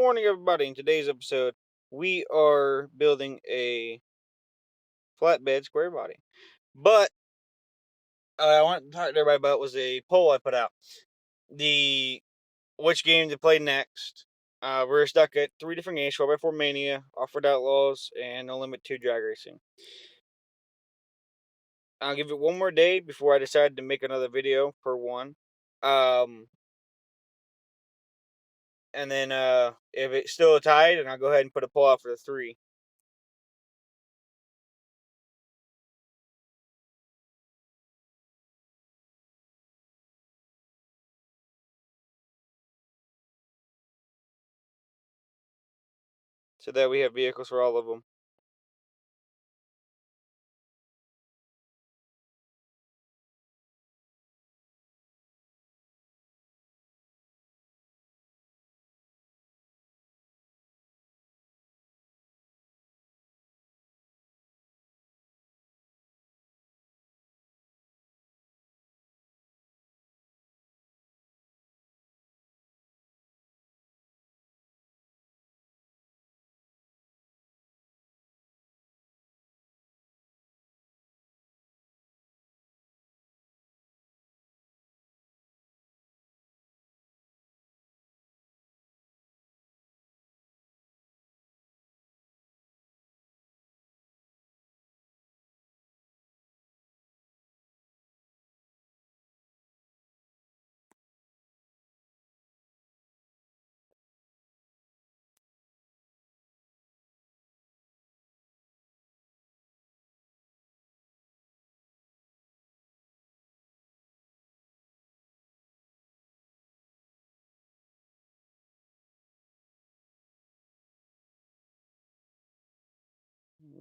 morning, everybody. In today's episode, we are building a flatbed square body. But I want to talk to everybody about was a poll I put out. The which game to play next. We're stuck at 3 different games: 4x4 Mania, Off-Road Outlaws, and No Limit 2 Drag Racing. I'll give it one more day before I decide to make another video for one. And then if it's still tied, then I'll go ahead and put a poll out for the 3. So that we have vehicles for all of them.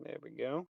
There we go.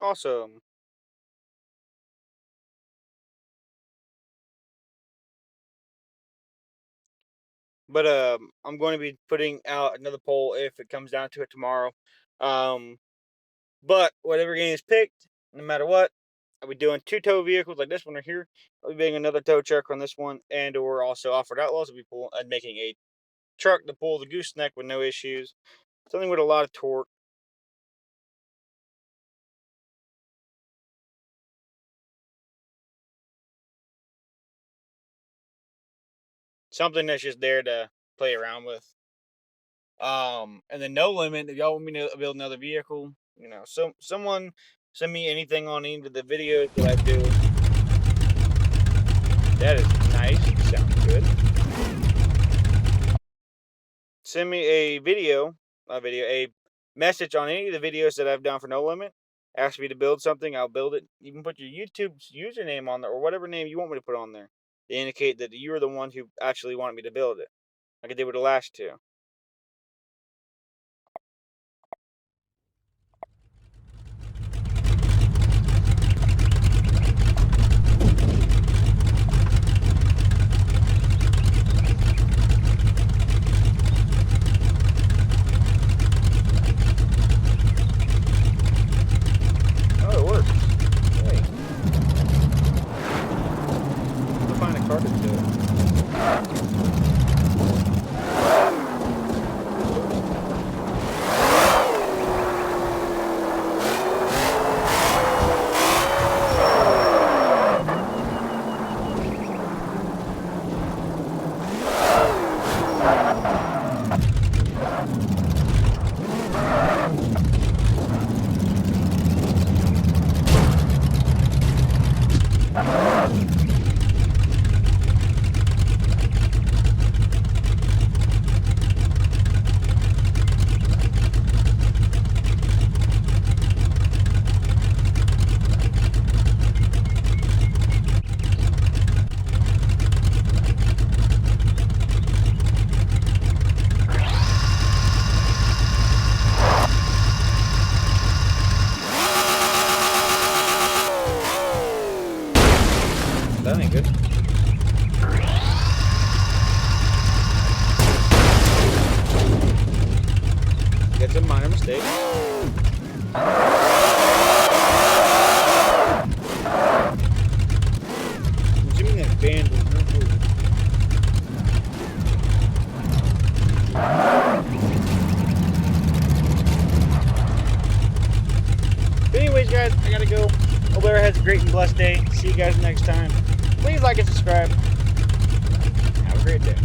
Awesome. But I'm going to be putting out another poll if it comes down to it tomorrow. Um, but whatever game is picked, no matter what, I'll be doing 2 tow vehicles like this one right here. I'll be making another tow truck on this one, and or also Off-Road Outlaws. I'll be making a truck to pull the gooseneck with no issues. Something with a lot of torque. Something that's just there to play around with. And then No Limit. If y'all want me to build another vehicle, someone Send me anything on any of the videos that I do. That is nice. Sounds good. Send me a message on any of the videos that I've done for No Limit. Ask me to build something, I'll build it. You can put your YouTube's username on there or whatever name you want me to put on there to indicate that you're the one who actually wanted me to build it, like I did with the last two. Oh, it works. Hey. I'll find a carpet to it. That ain't good. It's a minor mistake. What do you mean that band was not moving? But anyways, guys, I gotta go. Hope everyone has a great and blessed day. See you guys next time. Please like and subscribe. Have a great day.